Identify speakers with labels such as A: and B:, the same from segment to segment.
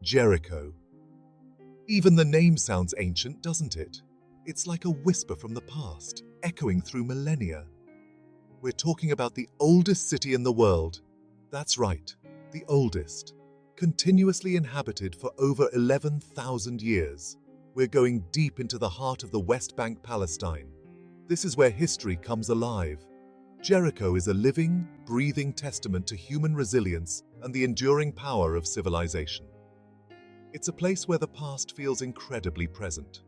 A: Jericho. Even the name sounds ancient, doesn't it? It's like a whisper from the past, echoing through millennia. We're talking about the oldest city in the world. That's right, the oldest. Continuously inhabited for over 11,000 years. We're going deep into the heart of the West Bank, Palestine. This is where history comes alive. Jericho is a living, breathing testament to human resilience and the enduring power of civilization. It's a place where the past feels incredibly present.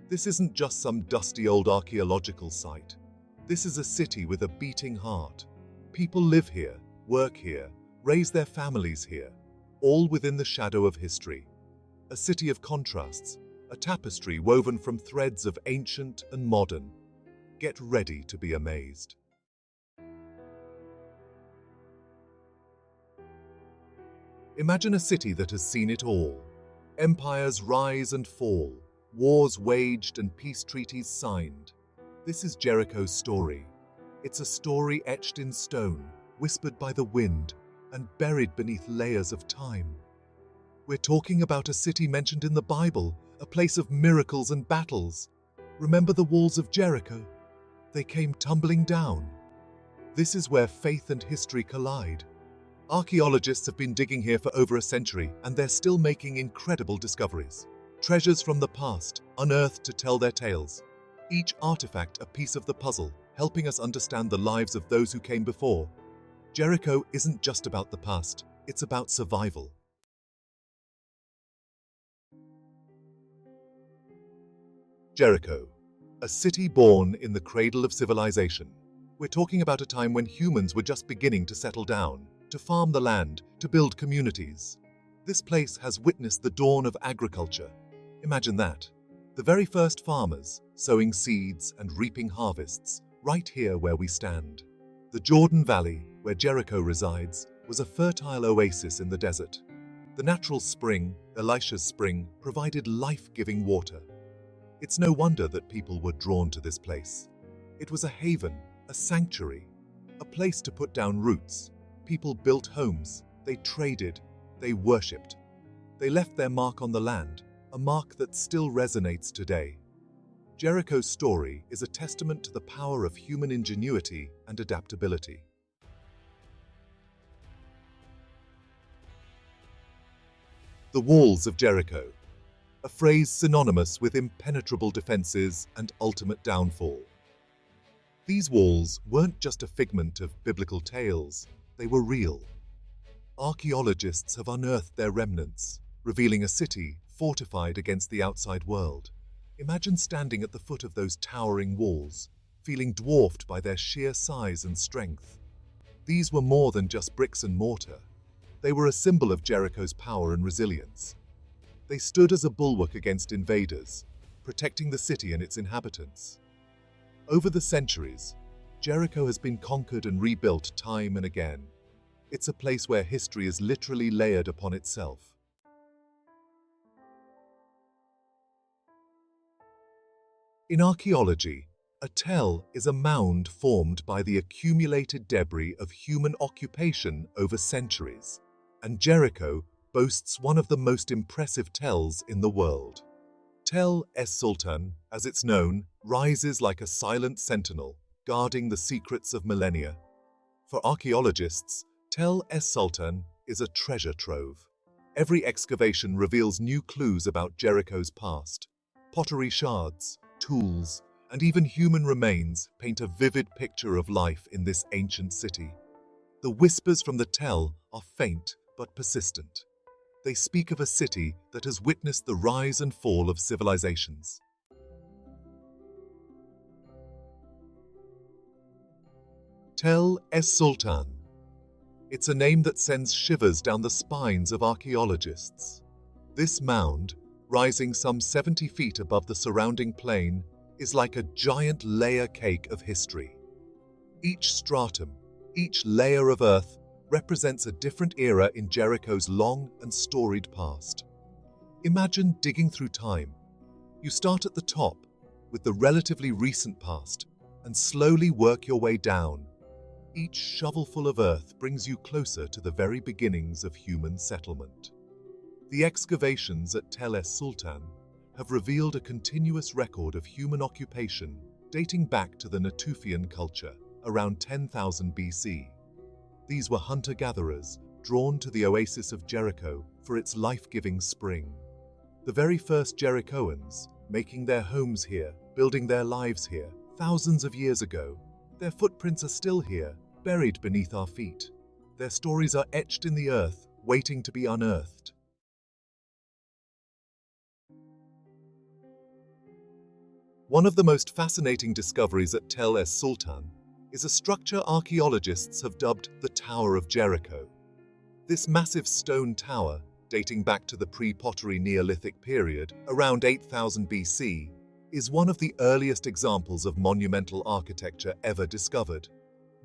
A: This isn't just some dusty old archaeological site. This is a city with a beating heart. People live here, work here, raise their families here, all within the shadow of history. A city of contrasts, a tapestry woven from threads of ancient and modern. Get ready to be amazed. Imagine a city that has seen it all. Empires rise and fall, wars waged and peace treaties signed. This is Jericho's story. It's a story etched in stone, whispered by the wind, and buried beneath layers of time. We're talking about a city mentioned in the Bible, a place of miracles and battles. Remember the walls of Jericho? They came tumbling down. This is where faith and history collide. Archaeologists have been digging here for over a century, and they're still making incredible discoveries. Treasures from the past, unearthed to tell their tales. Each artifact a piece of the puzzle, helping us understand the lives of those who came before. Jericho isn't just about the past, it's about survival. Jericho, a city born in the cradle of civilization. We're talking about a time when humans were just beginning to settle down, to farm the land, to build communities. This place has witnessed the dawn of agriculture. Imagine that. The very first farmers, sowing seeds and reaping harvests, right here where we stand. The Jordan Valley, where Jericho resides, was a fertile oasis in the desert. The natural spring, Elisha's spring, provided life-giving water. It's no wonder that people were drawn to this place. It was a haven, a sanctuary, a place to put down roots. People built homes, they traded, they worshipped. They left their mark on the land, a mark that still resonates today. Jericho's story is a testament to the power of human ingenuity and adaptability. The walls of Jericho, a phrase synonymous with impenetrable defenses and ultimate downfall. These walls weren't just a figment of biblical tales, they were real. Archaeologists have unearthed their remnants, revealing a city fortified against the outside world. Imagine standing at the foot of those towering walls, feeling dwarfed by their sheer size and strength. These were more than just bricks and mortar. They were a symbol of Jericho's power and resilience. They stood as a bulwark against invaders, protecting the city and its inhabitants. Over the centuries, Jericho has been conquered and rebuilt time and again. It's a place where history is literally layered upon itself. In archaeology, a tell is a mound formed by the accumulated debris of human occupation over centuries, and Jericho boasts one of the most impressive tells in the world. Tell es-Sultan, as it's known, rises like a silent sentinel, guarding the secrets of millennia. For archaeologists, Tell es-Sultan is a treasure trove. Every excavation reveals new clues about Jericho's past. Pottery shards, tools, and even human remains paint a vivid picture of life in this ancient city. The whispers from the tell are faint but persistent. They speak of a city that has witnessed the rise and fall of civilizations. Tell es-Sultan. It's a name that sends shivers down the spines of archaeologists. This mound, rising some 70 feet above the surrounding plain, is like a giant layer cake of history. Each stratum, each layer of earth, represents a different era in Jericho's long and storied past. Imagine digging through time. You start at the top, with the relatively recent past, and slowly work your way down. Each shovelful of earth brings you closer to the very beginnings of human settlement. The excavations at es-Sultan have revealed a continuous record of human occupation dating back to the Natufian culture around 10,000 BC. These were hunter-gatherers drawn to the Oasis of Jericho for its life-giving spring. The very first Jerichoans, making their homes here, building their lives here, thousands of years ago. Their footprints are still here, buried beneath our feet. Their stories are etched in the earth, waiting to be unearthed. One of the most fascinating discoveries at Tel es-Sultan is a structure archaeologists have dubbed the Tower of Jericho. This massive stone tower, dating back to the pre-pottery Neolithic period, around 8000 BC, is one of the earliest examples of monumental architecture ever discovered.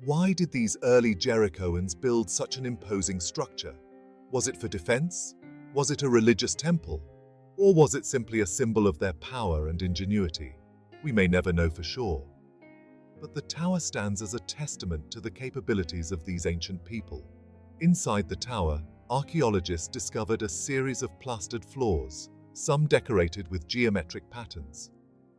A: Why did these early Jerichoans build such an imposing structure? Was it for defense? Was it a religious temple? Or was it simply a symbol of their power and ingenuity? We may never know for sure. But the tower stands as a testament to the capabilities of these ancient people. Inside the tower, archaeologists discovered a series of plastered floors, some decorated with geometric patterns.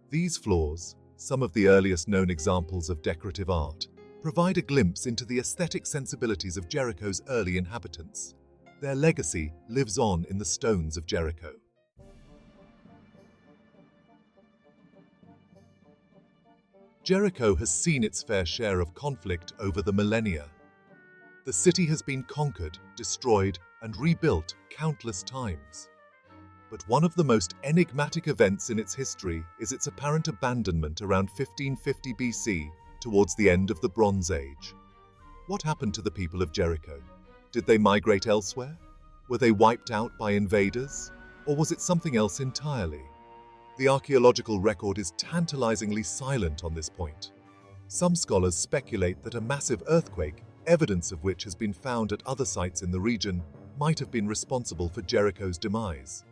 A: These floors, some of the earliest known examples of decorative art, provide a glimpse into the aesthetic sensibilities of Jericho's early inhabitants. Their legacy lives on in the stones of Jericho. Jericho has seen its fair share of conflict over the millennia. The city has been conquered, destroyed, and rebuilt countless times. But one of the most enigmatic events in its history is its apparent abandonment around 1550 BC, towards the end of the Bronze Age. What happened to the people of Jericho? Did they migrate elsewhere? Were they wiped out by invaders? Or was it something else entirely? The archaeological record is tantalizingly silent on this point. Some scholars speculate that a massive earthquake, evidence of which has been found at other sites in the region, might have been responsible for Jericho's demise.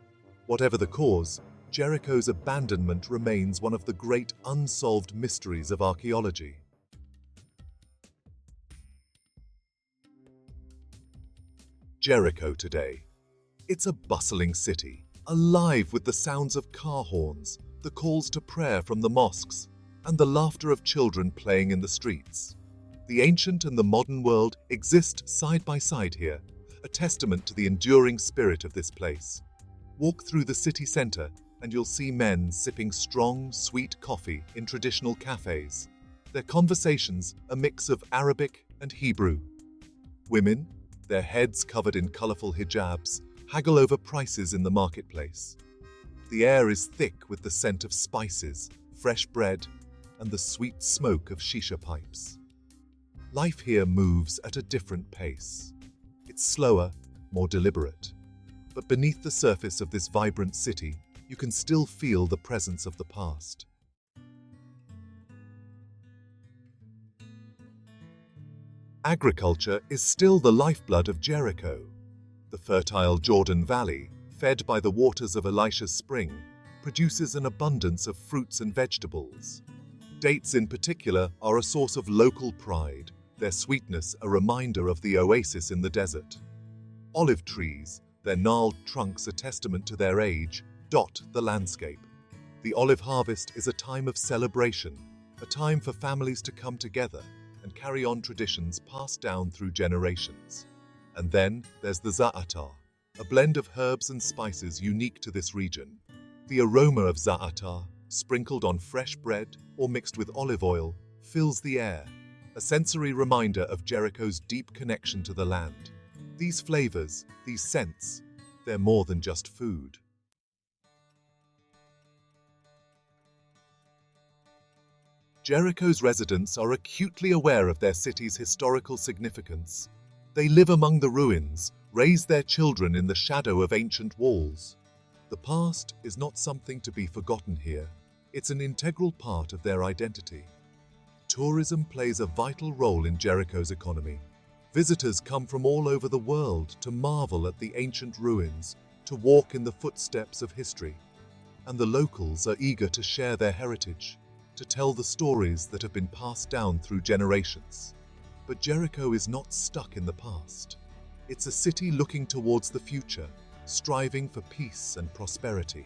A: Whatever the cause, Jericho's abandonment remains one of the great unsolved mysteries of archaeology. Jericho today. It's a bustling city, alive with the sounds of car horns, the calls to prayer from the mosques, and the laughter of children playing in the streets. The ancient and the modern world exist side by side here, a testament to the enduring spirit of this place. Walk through the city center and you'll see men sipping strong, sweet coffee in traditional cafes. Their conversations a mix of Arabic and Hebrew. Women, their heads covered in colorful hijabs, haggle over prices in the marketplace. The air is thick with the scent of spices, fresh bread, and the sweet smoke of shisha pipes. Life here moves at a different pace. It's slower, more deliberate. But beneath the surface of this vibrant city, you can still feel the presence of the past. Agriculture is still the lifeblood of Jericho. The fertile Jordan Valley, fed by the waters of Elisha's spring, produces an abundance of fruits and vegetables. Dates in particular are a source of local pride, their sweetness a reminder of the oasis in the desert. Olive trees, their gnarled trunks a testament to their age, dot the landscape. The olive harvest is a time of celebration, a time for families to come together and carry on traditions passed down through generations. And then there's the za'atar, a blend of herbs and spices unique to this region. The aroma of za'atar, sprinkled on fresh bread or mixed with olive oil, fills the air, a sensory reminder of Jericho's deep connection to the land. These flavors, these scents, they're more than just food. Jericho's residents are acutely aware of their city's historical significance. They live among the ruins, raise their children in the shadow of ancient walls. The past is not something to be forgotten here. It's an integral part of their identity. Tourism plays a vital role in Jericho's economy. Visitors come from all over the world to marvel at the ancient ruins, to walk in the footsteps of history. And the locals are eager to share their heritage, to tell the stories that have been passed down through generations. But Jericho is not stuck in the past. It's a city looking towards the future, striving for peace and prosperity.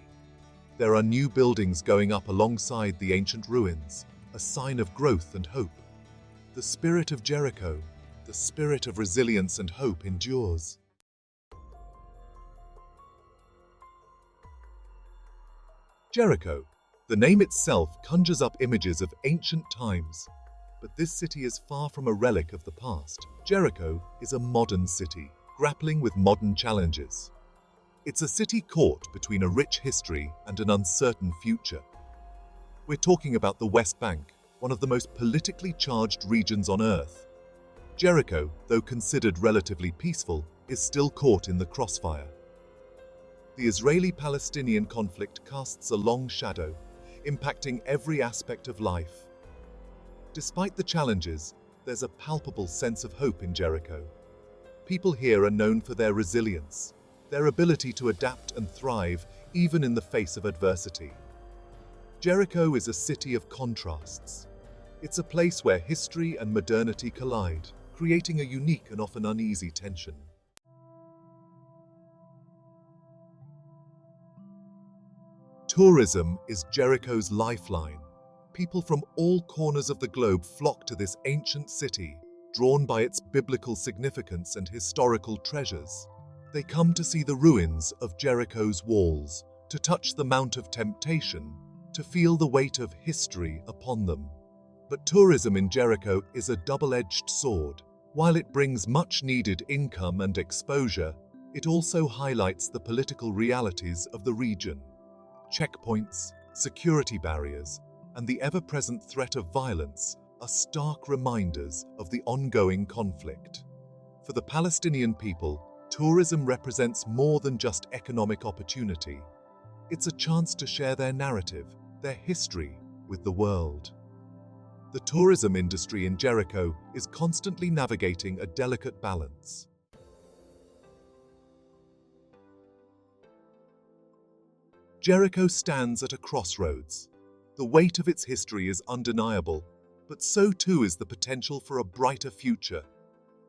A: There are new buildings going up alongside the ancient ruins, a sign of growth and hope. The spirit of Jericho, the spirit of resilience and hope endures. Jericho. The name itself conjures up images of ancient times, but this city is far from a relic of the past. Jericho is a modern city, grappling with modern challenges. It's a city caught between a rich history and an uncertain future. We're talking about the West Bank, one of the most politically charged regions on Earth. Jericho, though considered relatively peaceful, is still caught in the crossfire. The Israeli-Palestinian conflict casts a long shadow, impacting every aspect of life. Despite the challenges, there's a palpable sense of hope in Jericho. People here are known for their resilience, their ability to adapt and thrive even in the face of adversity. Jericho is a city of contrasts. It's a place where history and modernity collide, creating a unique and often uneasy tension. Tourism is Jericho's lifeline. People from all corners of the globe flock to this ancient city, drawn by its biblical significance and historical treasures. They come to see the ruins of Jericho's walls, to touch the Mount of Temptation, to feel the weight of history upon them. But tourism in Jericho is a double-edged sword. While it brings much-needed income and exposure, it also highlights the political realities of the region. Checkpoints, security barriers, and the ever-present threat of violence are stark reminders of the ongoing conflict. For the Palestinian people, tourism represents more than just economic opportunity. It's a chance to share their narrative, their history, with the world. The tourism industry in Jericho is constantly navigating a delicate balance. Jericho stands at a crossroads. The weight of its history is undeniable, but so too is the potential for a brighter future.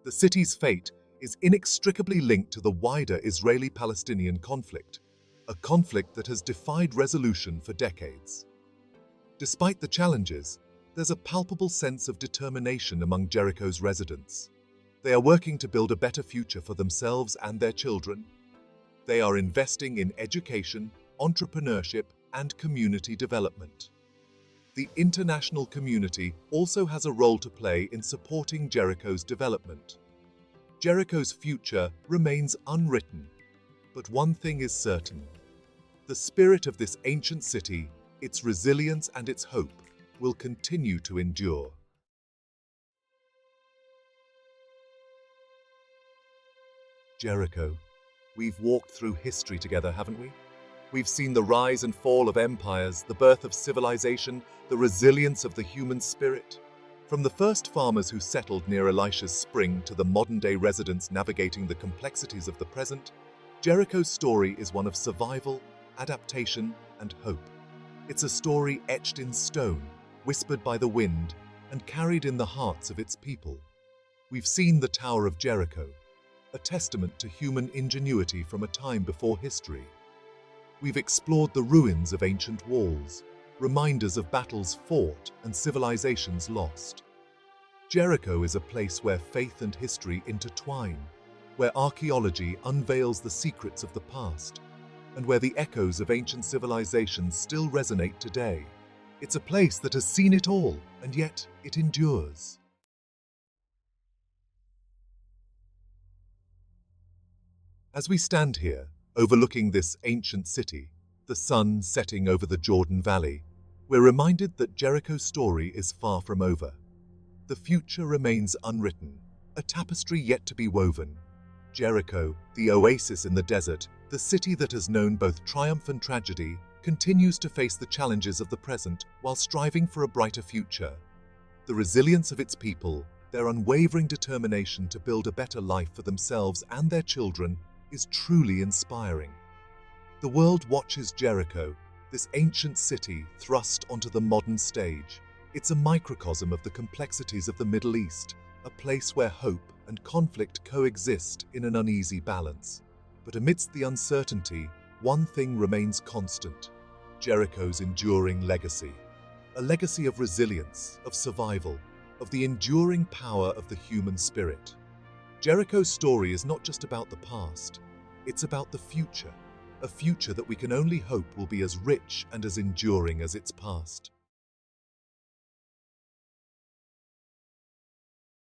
A: The city's fate is inextricably linked to the wider Israeli-Palestinian conflict, a conflict that has defied resolution for decades. Despite the challenges, there's a palpable sense of determination among Jericho's residents. They are working to build a better future for themselves and their children. They are investing in education, entrepreneurship, and community development. The international community also has a role to play in supporting Jericho's development. Jericho's future remains unwritten, but one thing is certain. The spirit of this ancient city, its resilience and its hope, will continue to endure. Jericho. We've walked through history together, haven't we? We've seen the rise and fall of empires, the birth of civilization, the resilience of the human spirit. From the first farmers who settled near Elisha's spring to the modern-day residents navigating the complexities of the present, Jericho's story is one of survival, adaptation, and hope. It's a story etched in stone, whispered by the wind, and carried in the hearts of its people. We've seen the Tower of Jericho, a testament to human ingenuity from a time before history. We've explored the ruins of ancient walls, reminders of battles fought and civilizations lost. Jericho is a place where faith and history intertwine, where archaeology unveils the secrets of the past, and where the echoes of ancient civilizations still resonate today. It's a place that has seen it all, and yet it endures. As we stand here, overlooking this ancient city, the sun setting over the Jordan Valley, we're reminded that Jericho's story is far from over. The future remains unwritten, a tapestry yet to be woven. Jericho, the oasis in the desert, the city that has known both triumph and tragedy, continues to face the challenges of the present while striving for a brighter future. The resilience of its people, their unwavering determination to build a better life for themselves and their children, is truly inspiring. The world watches Jericho, this ancient city thrust onto the modern stage. It's a microcosm of the complexities of the Middle East, a place where hope and conflict coexist in an uneasy balance. But amidst the uncertainty, one thing remains constant: Jericho's enduring legacy. A legacy of resilience, of survival, of the enduring power of the human spirit. Jericho's story is not just about the past, it's about the future, a future that we can only hope will be as rich and as enduring as its past.